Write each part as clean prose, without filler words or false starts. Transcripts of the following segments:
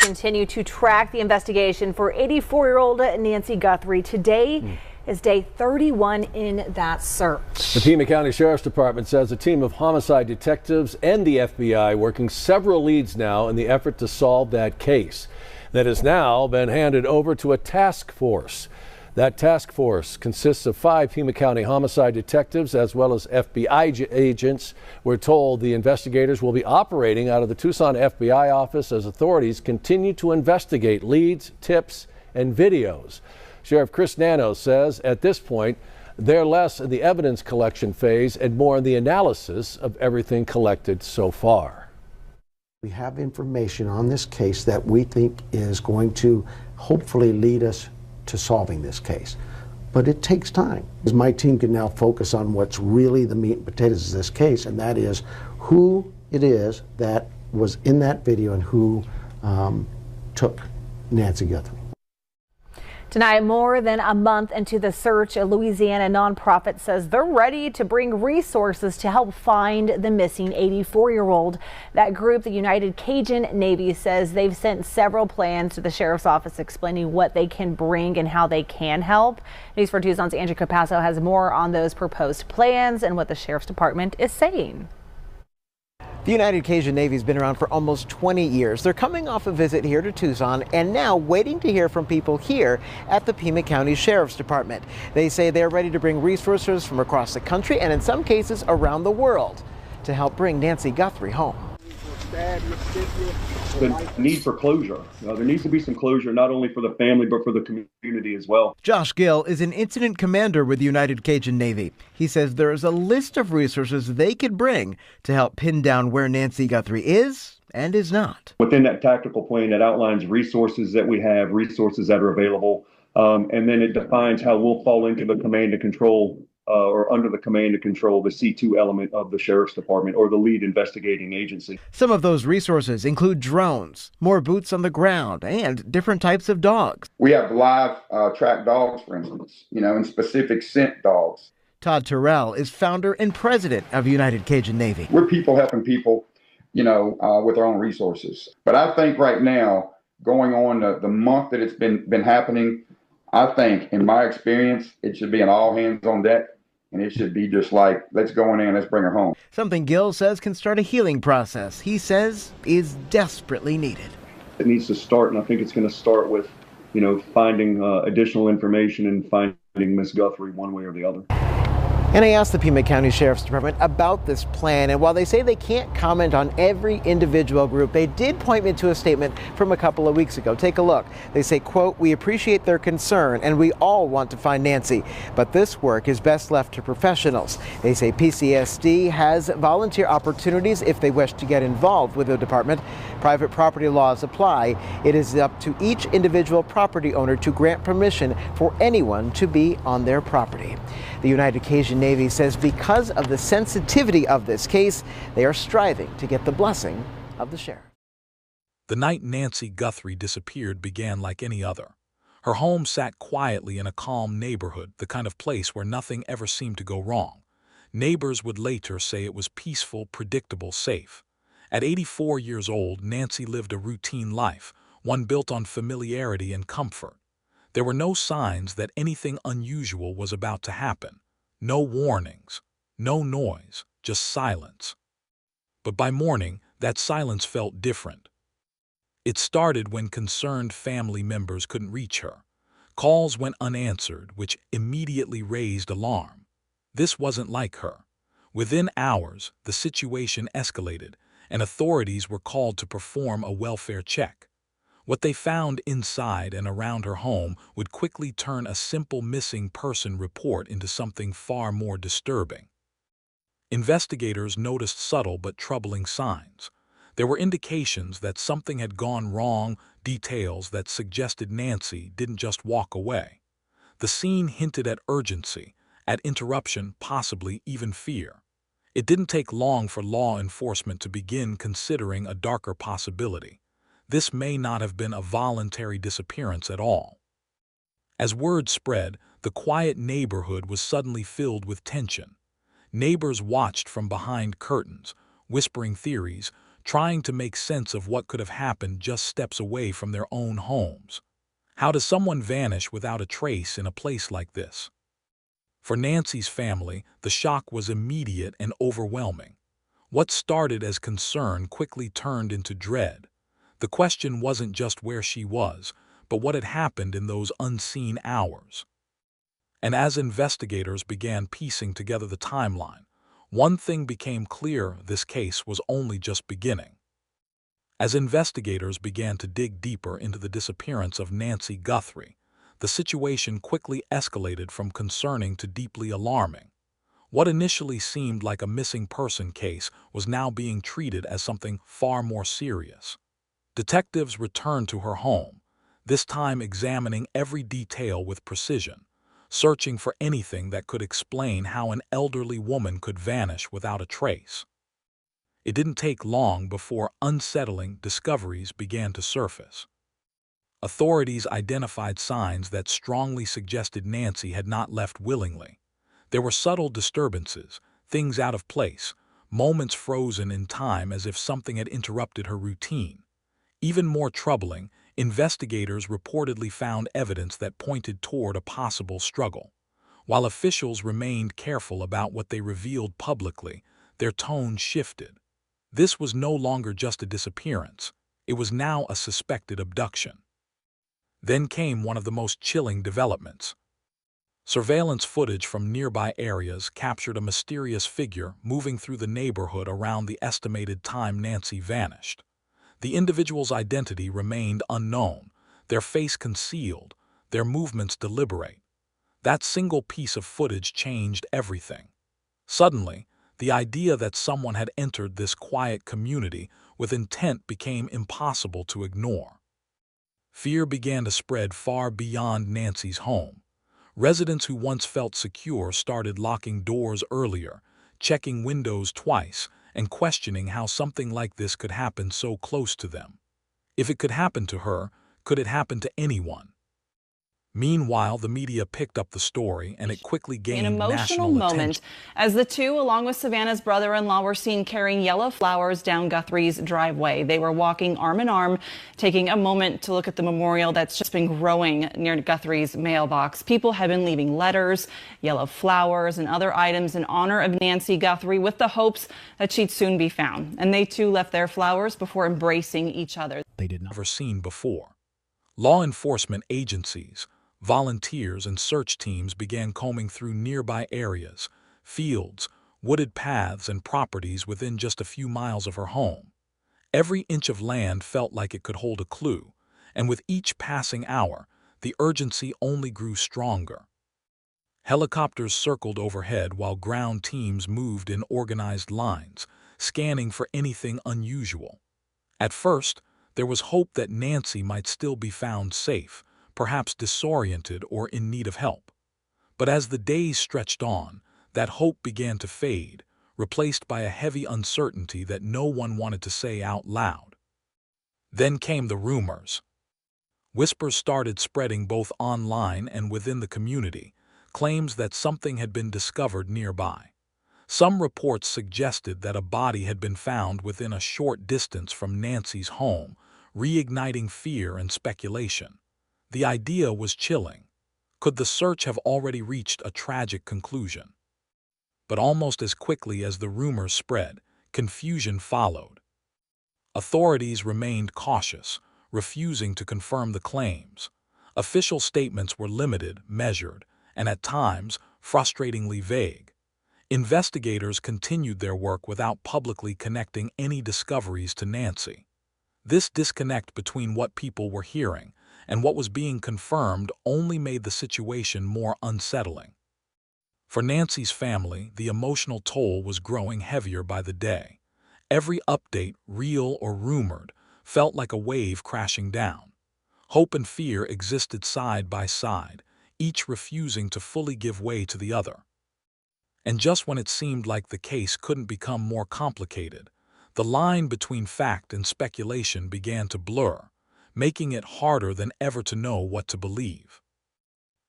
continue to track the investigation for 84-year-old Nancy Guthrie. Today is day 31 in that search. The Pima County Sheriff's Department says a team of homicide detectives and the FBI working several leads now in the effort to solve that case that has now been handed over to a task force. That task force consists of 5 Pima County homicide detectives as well as FBI agents. We're told the investigators will be operating out of the Tucson FBI office as authorities continue to investigate leads, tips, and videos. Sheriff Chris Nano says at this point they're less in the evidence collection phase and more in the analysis of everything collected so far. We have information on this case that we think is going to hopefully lead us to solving this case. But it takes time. My team can now focus on what's really the meat and potatoes of this case, and that is who it is that was in that video and who took Nancy Guthrie. Tonight, more than a month into the search, a Louisiana nonprofit says they're ready to bring resources to help find the missing 84-year-old. That group, the United Cajun Navy, says they've sent several plans to the sheriff's office explaining what they can bring and how they can help. News 4 Tucson's Andrew Capasso has more on those proposed plans and what the sheriff's department is saying. The United Cajun Navy has been around for almost 20 years. They're coming off a visit here to Tucson and now waiting to hear from people here at the Pima County Sheriff's Department. They say they're ready to bring resources from across the country and in some cases around the world to help bring Nancy Guthrie home. The need for closure. There needs to be some closure, not only for the family, but for the community as well. Josh Gill is an incident commander with the United Cajun Navy. He says there is a list of resources they could bring to help pin down where Nancy Guthrie is and is not. Within that tactical plan that outlines resources that we have, resources that are available, and then it defines how we'll fall into the command and control or under the command and control, the C2 element of the Sheriff's Department or the lead investigating agency. Some of those resources include drones, more boots on the ground, and different types of dogs. We have live track dogs, for instance, and specific scent dogs. Todd Terrell is founder and president of United Cajun Navy. We're people helping people, with their own resources. But I think right now, going on the month that it's been happening, I think, in my experience, it should be an all hands on deck. And it should be just like, let's go in there and let's bring her home. Something Gill says can start a healing process he says is desperately needed. It needs to start, and I think it's going to start with, finding additional information and finding Miss Guthrie one way or the other. And I asked the Pima County Sheriff's Department about this plan, and while they say they can't comment on every individual group, they did point me to a statement from a couple of weeks ago. Take a look. They say, quote, "We appreciate their concern and we all want to find Nancy, but this work is best left to professionals." They say PCSD has volunteer opportunities if they wish to get involved with the department. Private property laws apply. It is up to each individual property owner to grant permission for anyone to be on their property. The United Cajun Navy says because of the sensitivity of this case, they are striving to get the blessing of the sheriff. The night Nancy Guthrie disappeared began like any other. Her home sat quietly in a calm neighborhood, the kind of place where nothing ever seemed to go wrong. Neighbors would later say it was peaceful, predictable, safe. At 84 years old, Nancy lived a routine life, one built on familiarity and comfort. There were no signs that anything unusual was about to happen. No warnings, no noise, just silence. But by morning, that silence felt different. It started when concerned family members couldn't reach her. Calls went unanswered, which immediately raised alarm. This wasn't like her. Within hours, the situation escalated, and authorities were called to perform a welfare check. What they found inside and around her home would quickly turn a simple missing person report into something far more disturbing. Investigators noticed subtle but troubling signs. There were indications that something had gone wrong, details that suggested Nancy didn't just walk away. The scene hinted at urgency, at interruption, possibly even fear. It didn't take long for law enforcement to begin considering a darker possibility. This may not have been a voluntary disappearance at all. As word spread, the quiet neighborhood was suddenly filled with tension. Neighbors watched from behind curtains, whispering theories, trying to make sense of what could have happened just steps away from their own homes. How does someone vanish without a trace in a place like this? For Nancy's family, the shock was immediate and overwhelming. What started as concern quickly turned into dread. The question wasn't just where she was, but what had happened in those unseen hours. And as investigators began piecing together the timeline, one thing became clear: this case was only just beginning. As investigators began to dig deeper into the disappearance of Nancy Guthrie, the situation quickly escalated from concerning to deeply alarming. What initially seemed like a missing person case was now being treated as something far more serious. Detectives returned to her home, this time examining every detail with precision, searching for anything that could explain how an elderly woman could vanish without a trace. It didn't take long before unsettling discoveries began to surface. Authorities identified signs that strongly suggested Nancy had not left willingly. There were subtle disturbances, things out of place, moments frozen in time as if something had interrupted her routine. Even more troubling, investigators reportedly found evidence that pointed toward a possible struggle. While officials remained careful about what they revealed publicly, their tone shifted. This was no longer just a disappearance. It was now a suspected abduction. Then came one of the most chilling developments. Surveillance footage from nearby areas captured a mysterious figure moving through the neighborhood around the estimated time Nancy vanished. The individual's identity remained unknown, their face concealed, their movements deliberate. That single piece of footage changed everything. Suddenly, the idea that someone had entered this quiet community with intent became impossible to ignore. Fear began to spread far beyond Nancy's home. Residents who once felt secure started locking doors earlier, checking windows twice, and questioning how something like this could happen so close to them. If it could happen to her, could it happen to anyone? Meanwhile, the media picked up the story, and it quickly gained an emotional national moment attention. as the two, along with Savannah's brother-in-law, were seen carrying yellow flowers down Guthrie's driveway. They were walking arm in arm, taking a moment to look at the memorial that's just been growing near Guthrie's mailbox. People have been leaving letters, yellow flowers, and other items in honor of Nancy Guthrie with the hopes that she'd soon be found. And they too left their flowers before embracing each other. They did never seen before. Law enforcement agencies, volunteers, and search teams began combing through nearby areas, fields, wooded paths, and properties within just a few miles of her home. Every inch of land felt like it could hold a clue, and with each passing hour, the urgency only grew stronger. Helicopters circled overhead while ground teams moved in organized lines, scanning for anything unusual. At first, there was hope that Nancy might still be found safe, perhaps disoriented or in need of help. But as the days stretched on, that hope began to fade, replaced by a heavy uncertainty that no one wanted to say out loud. Then came the rumors. Whispers started spreading both online and within the community, claims that something had been discovered nearby. Some reports suggested that a body had been found within a short distance from Nancy's home, reigniting fear and speculation. The idea was chilling. Could the search have already reached a tragic conclusion? But almost as quickly as the rumors spread, confusion followed. Authorities remained cautious, refusing to confirm the claims. Official statements were limited, measured, and at times frustratingly vague. Investigators continued their work without publicly connecting any discoveries to Nancy. This disconnect between what people were hearing and what was being confirmed only made the situation more unsettling. For Nancy's family, the emotional toll was growing heavier by the day. Every update, real or rumored, felt like a wave crashing down. Hope and fear existed side by side, each refusing to fully give way to the other. And just when it seemed like the case couldn't become more complicated, the line between fact and speculation began to blur, making it harder than ever to know what to believe.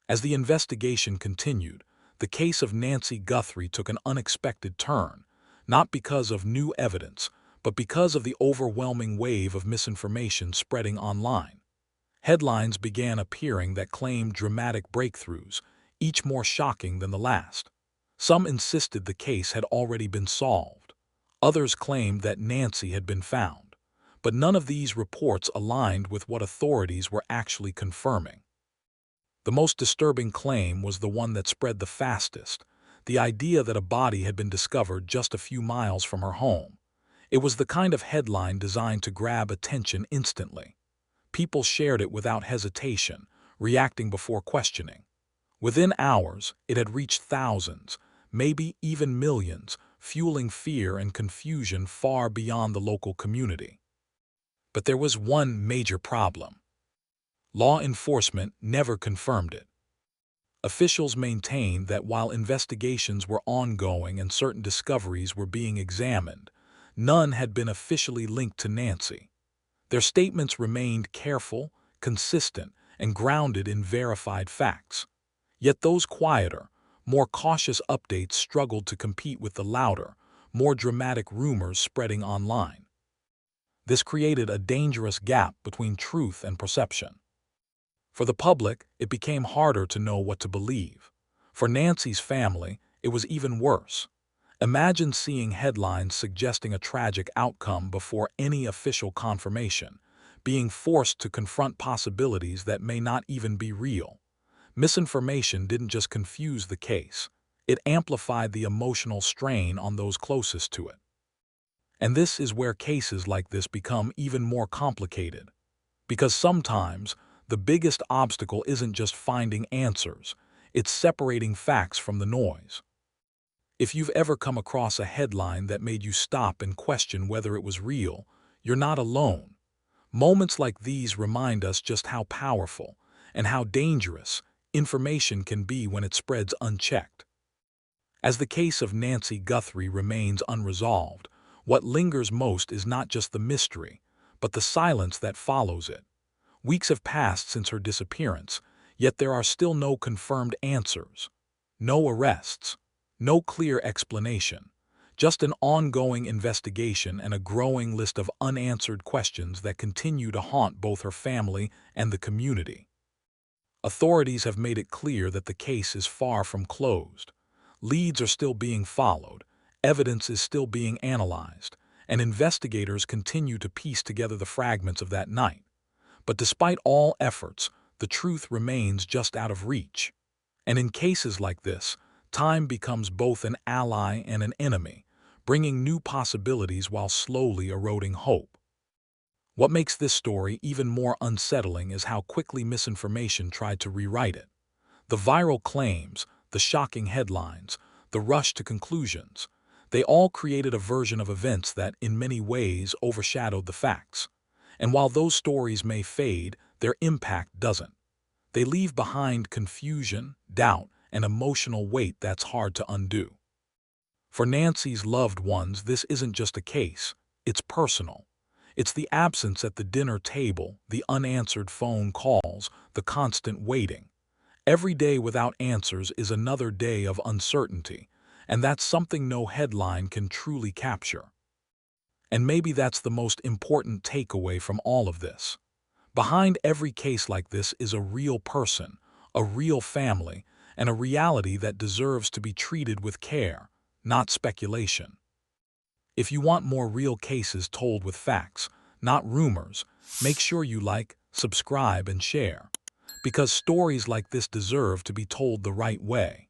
As the investigation continued, the case of Nancy Guthrie took an unexpected turn, not because of new evidence, but because of the overwhelming wave of misinformation spreading online. Headlines began appearing that claimed dramatic breakthroughs, each more shocking than the last. Some insisted the case had already been solved. Others claimed that Nancy had been found. But none of these reports aligned with what authorities were actually confirming. The most disturbing claim was the one that spread the fastest, the idea that a body had been discovered just a few miles from her home. It was the kind of headline designed to grab attention instantly. People shared it without hesitation, reacting before questioning. Within hours, it had reached thousands, maybe even millions, fueling fear and confusion far beyond the local community. But there was one major problem. Law enforcement never confirmed it. Officials maintained that while investigations were ongoing and certain discoveries were being examined, none had been officially linked to Nancy. Their statements remained careful, consistent, and grounded in verified facts. Yet those quieter, more cautious updates struggled to compete with the louder, more dramatic rumors spreading online. This created a dangerous gap between truth and perception. For the public, it became harder to know what to believe. For Nancy's family, it was even worse. Imagine seeing headlines suggesting a tragic outcome before any official confirmation, being forced to confront possibilities that may not even be real. Misinformation didn't just confuse the case, it amplified the emotional strain on those closest to it. And this is where cases like this become even more complicated. Because sometimes, the biggest obstacle isn't just finding answers, it's separating facts from the noise. If you've ever come across a headline that made you stop and question whether it was real, you're not alone. Moments like these remind us just how powerful and how dangerous information can be when it spreads unchecked. As the case of Nancy Guthrie remains unresolved, what lingers most is not just the mystery, but the silence that follows it. Weeks have passed since her disappearance, yet there are still no confirmed answers, no arrests, no clear explanation, just an ongoing investigation and a growing list of unanswered questions that continue to haunt both her family and the community. Authorities have made it clear that the case is far from closed. Leads are still being followed, evidence is still being analyzed, and investigators continue to piece together the fragments of that night. But despite all efforts, the truth remains just out of reach. And in cases like this, time becomes both an ally and an enemy, bringing new possibilities while slowly eroding hope. What makes this story even more unsettling is how quickly misinformation tried to rewrite it. The viral claims, the shocking headlines, the rush to conclusions, they all created a version of events that, in many ways, overshadowed the facts. And while those stories may fade, their impact doesn't. They leave behind confusion, doubt, and emotional weight that's hard to undo. For Nancy's loved ones, this isn't just a case, it's personal. It's the absence at the dinner table, the unanswered phone calls, the constant waiting. Every day without answers is another day of uncertainty, and that's something no headline can truly capture. And maybe that's the most important takeaway from all of this. Behind every case like this is a real person, a real family, and a reality that deserves to be treated with care, not speculation. If you want more real cases told with facts, not rumors, make sure you like, subscribe, and share. Because stories like this deserve to be told the right way.